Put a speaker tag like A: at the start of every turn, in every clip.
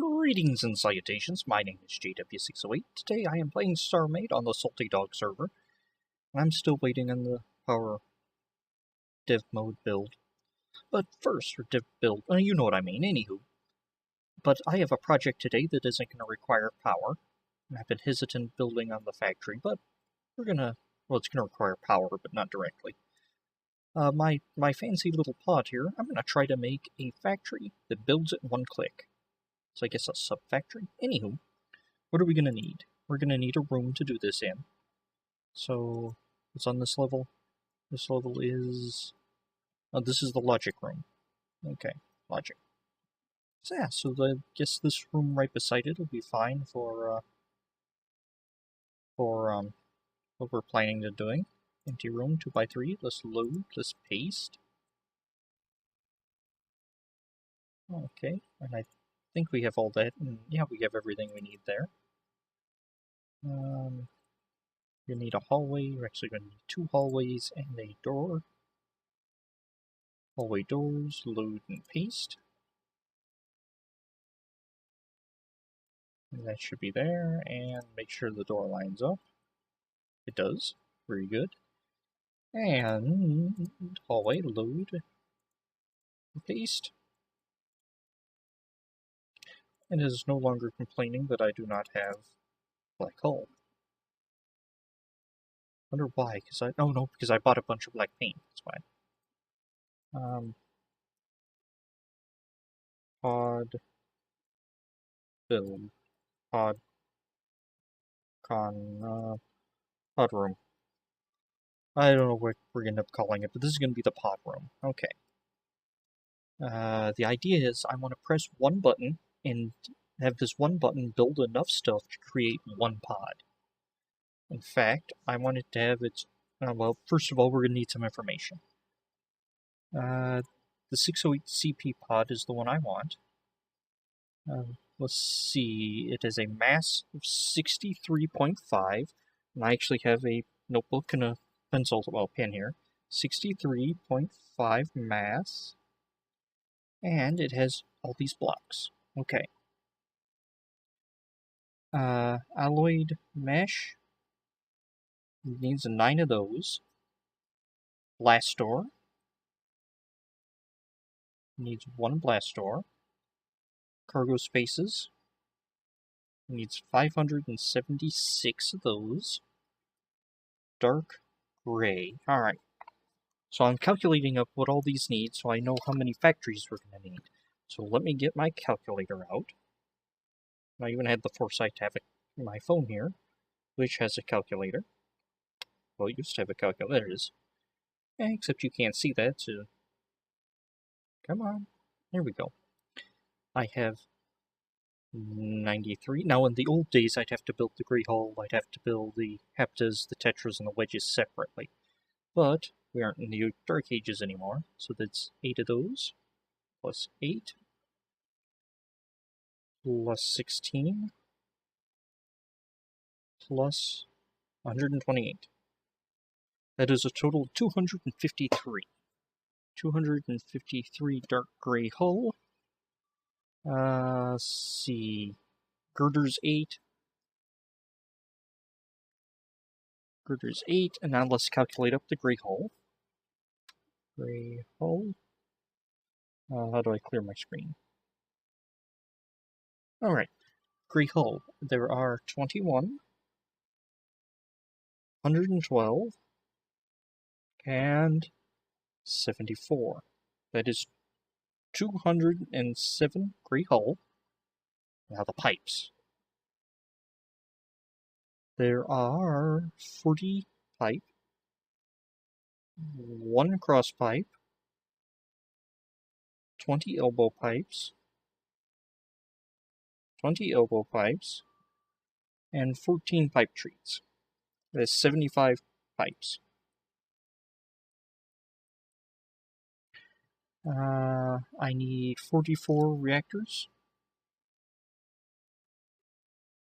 A: Greetings and salutations, my name is JW608. Today I am playing Starmade on the Salty Dog server. I'm still waiting on the power dev mode build. But first, for dev build, you know what I mean, anywho. But I have a project today that isn't going to require power. I've been hesitant building on the factory, but it's going to require power, but not directly. My fancy little pod here, I'm going to try to make a factory that builds at one click. So I guess a sub-factory. Anywho, what are we going to need? We're going to need a room to do this in. So, what's on this level? This level is... Oh, this is the logic room. Okay, logic. So yeah, I guess this room right beside it will be fine for what we're planning to doing. Empty room, 2x3. Let's load, let's paste. Okay, and I think we have all that, and yeah, we have everything we need there. You need a hallway. We're actually going to need 2 hallways and a door. Hallway doors, load and paste. And that should be there, and make sure the door lines up. It does. Very good. And hallway, load, and paste. And it is no longer complaining that I do not have black hole. Wonder why? Because I bought a bunch of black paint. That's why. Pod build. Pod room. I don't know what we're going to end up calling it, but this is going to be the pod room. Okay. The idea is I want to press one button and have this one button build enough stuff to create one pod. In fact, I want it to have its... well, first of all, we're going to need some information. The 608 CP pod is the one I want. Let's see, it has a mass of 63.5, and I actually have a notebook and a pencil, well, pen here. 63.5 mass, and it has all these blocks. Okay. Alloyed mesh needs 9 of those. Blast door needs 1 blast door. Cargo spaces needs 576 of those. Dark gray. Alright. So I'm calculating up what all these need so I know how many factories we're going to need. So let me get my calculator out. I even had the foresight to have my phone here, which has a calculator. Well, it used to have a calculator. There it is. Except you can't see that, so... Come on. There we go. I have 93. Now, in the old days, I'd have to build the gray hull, I'd have to build the heptas, the tetras, and the wedges separately. But we aren't in the Dark Ages anymore, so that's 8 of those, plus 8, plus 16, plus 128. That is a total of 253. 253 dark gray hull. Let's see. Girders 8. Girders 8, and now let's calculate up the gray hull. Gray hull. How do I clear my screen? Alright. Gray hull. There are 21, 112, and 74. That is 207 gray hull. Now the pipes. There are 40 pipe, 1 cross pipe, 20 elbow pipes, 20 elbow pipes, and 14 pipe trees. That's 75 pipes. I need 44 reactors.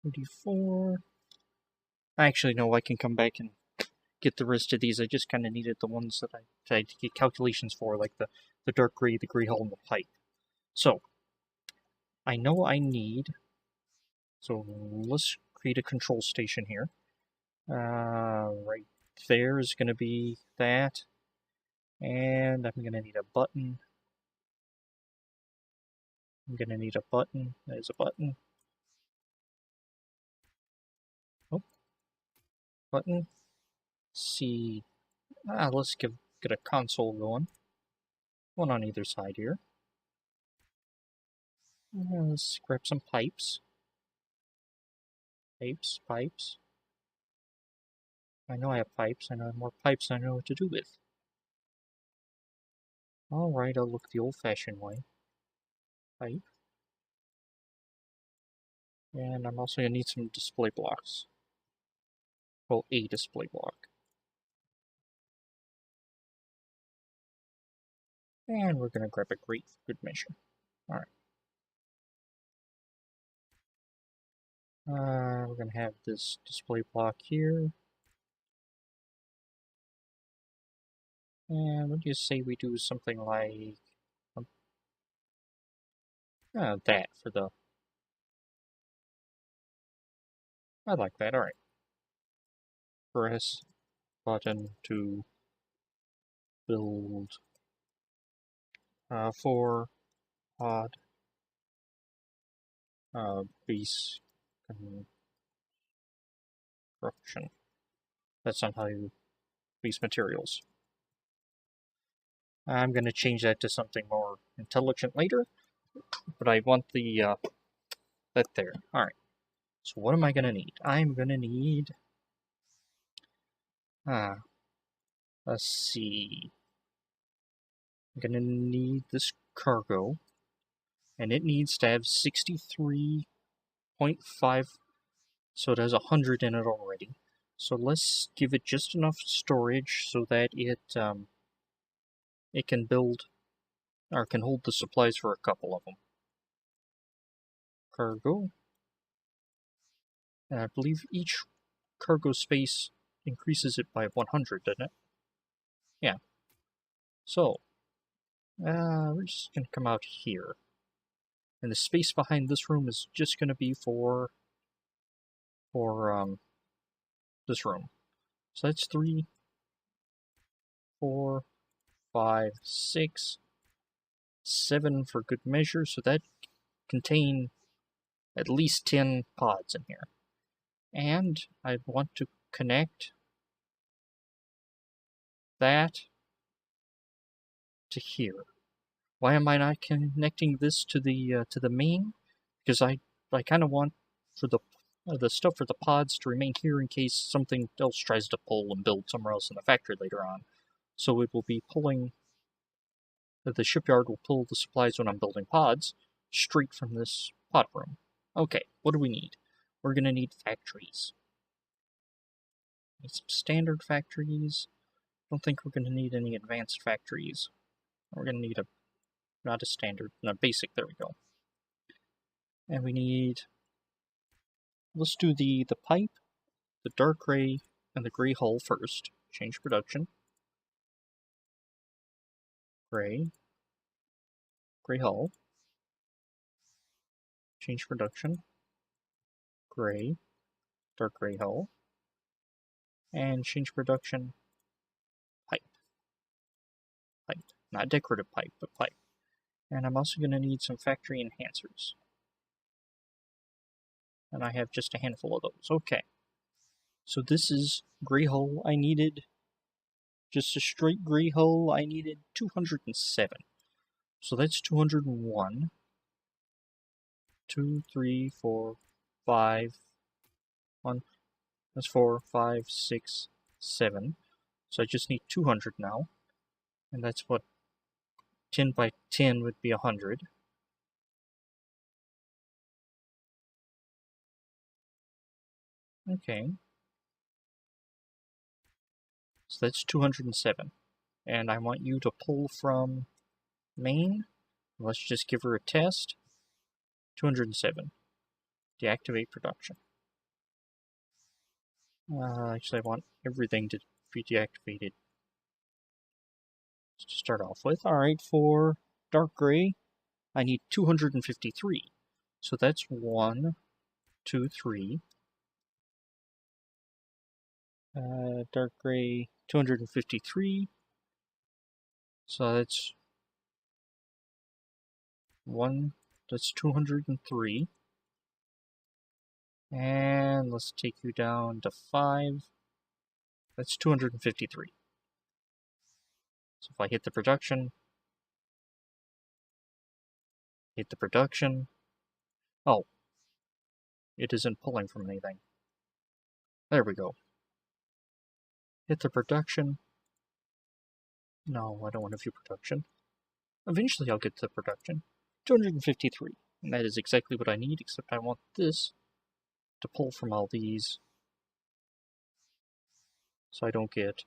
A: 44. Actually, no, I can come back and get the rest of these. I just kind of needed the ones that I had to get calculations for, like the dark gray, the gray hull, and the pipe. So, I know I need, so let's create a control station here. Right there is going to be that, and I'm going to need a button. I'm going to need a button. There's a button. Oh, button. See. Let's get a console going. One on either side here. Let's grab some pipes. Pipes. I know I have pipes. I know I have more pipes than I know what to do with. Alright, I'll look the old-fashioned way. Pipe. And I'm also going to need some display blocks. Well, a display block. And we're going to grab a grate for good measure. Alright. We're going to have this display block here. And what do you say we do something like that for the... I like that, alright. Press button to build 4 pod base construction. That's not how you base materials. I'm going to change that to something more intelligent later, but I want the that there. Alright, so what am I going to need? I'm going to need, let's see, I'm going to need this cargo, and it needs to have 63.5, so it has 100 in it already. So let's give it just enough storage so that it can build, or can hold the supplies for a couple of them. Cargo. And I believe each cargo space increases it by 100, doesn't it? Yeah. So, we're just going to come out here. And the space behind this room is just going to be for this room. So that's 3, 4, 5, 6, 7 for good measure. So that contain at least 10 pods in here. And I want to connect that to here. Why am I not connecting this to the main? Because I kind of want for the stuff for the pods to remain here in case something else tries to pull and build somewhere else in the factory later on. So it will be pulling, the shipyard will pull the supplies when I'm building pods straight from this pod room. Okay, what do we need? We're going to need factories. Need some standard factories. Don't think we're going to need any advanced factories. We're going to need not a standard, no, basic, there we go. And we need, let's do the pipe, the dark gray, and the gray hull first. Change production. Gray hull. Change production. Gray, dark gray hull. And change production, pipe. Pipe. Not decorative pipe, but pipe. And I'm also going to need some factory enhancers. And I have just a handful of those. Okay. So this is gray hull. I needed just a straight gray hull. I needed 207. So that's 201. 2, 3, 4, 5, 1. That's 4, 5, 6, 7. So I just need 200 now. And that's what 10 by 10 would be 100. Okay. So that's 207. And I want you to pull from main. Let's just give her a test. 207. Deactivate production. Actually, I want everything to be deactivated to start off with. Alright, for dark gray, I need 253. So that's 1, 2, 3. Dark gray, 253. So that's 1, that's 203. And let's take you down to 5. That's 253. So if I hit the production, oh, it isn't pulling from anything. There we go. Hit the production. No, I don't want to view production. Eventually I'll get to production. 253. And that is exactly what I need, except I want this to pull from all these. So I don't get,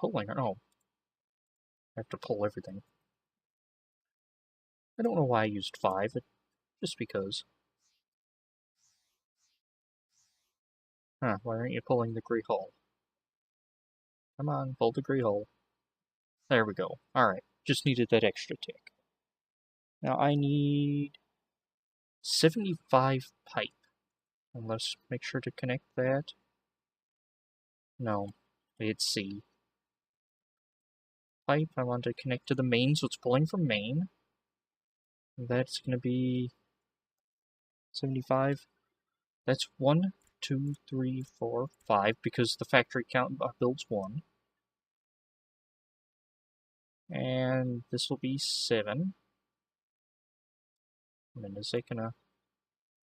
A: pulling, oh. I have to pull everything. I don't know why I used 5, just because. Huh, why aren't you pulling the gray hull? Come on, pull the gray hull. There we go. Alright, just needed that extra tick. Now I need 75 pipe. And let's make sure to connect that. No, it's C. Pipe, I want to connect to the main, so it's pulling from main. That's going to be 75. That's 1, 2, 3, 4, 5, because the factory count builds 1. And this will be 7. And then is it gonna...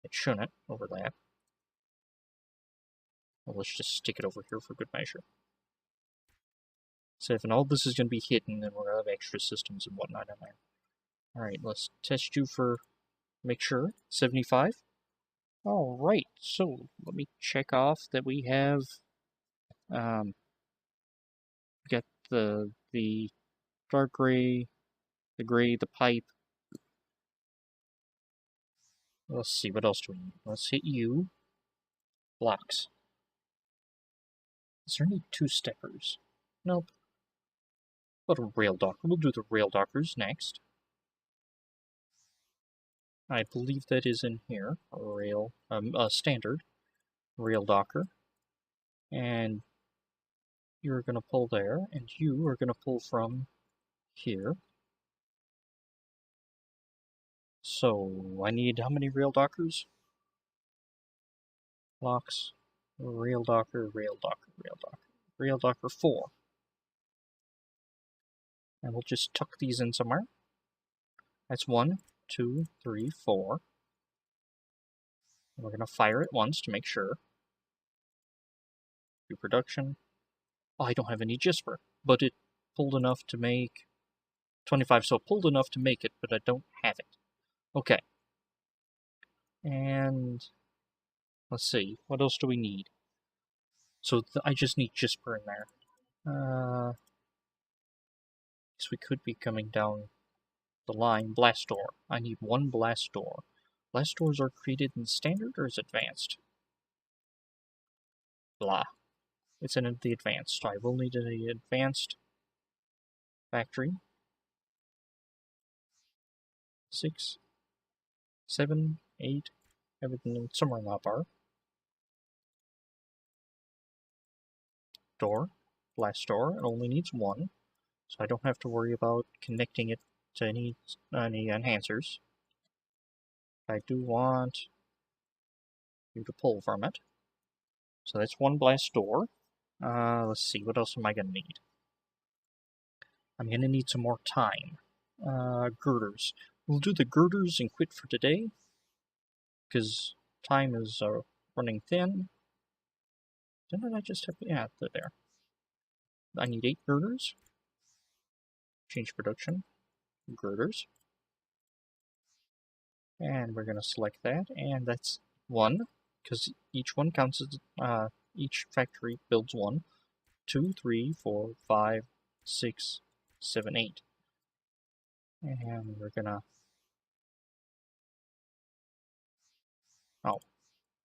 A: It shouldn't overlap. Well, let's just stick it over here for good measure. 7. All this is going to be hidden, and we're going to have extra systems and whatnot in there. Alright, let's test you for... Make sure. 75. Alright, so let me check off that we have... got the dark gray, the gray, the pipe. Let's see, what else do we need? Let's hit you. Blocks. Is there any 2-steppers? Nope. What a rail docker. We'll do the rail dockers next. I believe that is in here. A standard rail docker. And you're going to pull there, and you are going to pull from here. So, I need how many rail dockers? Blocks, rail docker, rail docker, rail docker. Rail docker 4. And we'll just tuck these in somewhere. That's 1, 2, 3, 4. And we're going to fire it once to make sure. Do production. Oh, I don't have any Gisper, but it pulled enough to make 25, so it pulled enough to make it, but I don't have it. Okay. And let's see, what else do we need? So I just need Gisper in there. Guess we could be coming down the line. Blast door. I need 1 blast door. Blast doors are created in standard or is advanced? Blah. It's in the advanced. So I will need an advanced factory. 6, 7, 8, everything somewhere in that bar. Door. Blast door. It only needs 1. So I don't have to worry about connecting it to any enhancers. I do want you to pull from it. So that's 1 blast door. Let's see, what else am I going to need? I'm going to need some more time. Girders. We'll do the girders and quit for today, because time is running thin. Didn't I just have... Yeah, they're there. I need 8 girders. Change production. Girders. And we're going to select that, and that's 1, because each one counts as, each factory builds 1. 2, 3, 4, 5, 6, 7, 8. And we're gonna...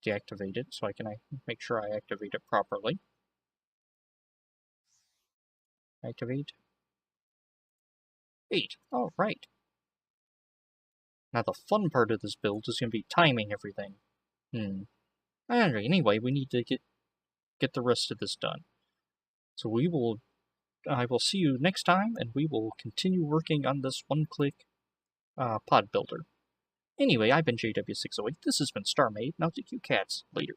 A: deactivate it, so I can make sure I activate it properly. Activate. 8. Alright. Now the fun part of this build is going to be timing everything. Anyway, we need to get the rest of this done. So I will see you next time, and we will continue working on this one-click pod builder. Anyway, I've been JW608, this has been Starmade, and I'll take you cats later.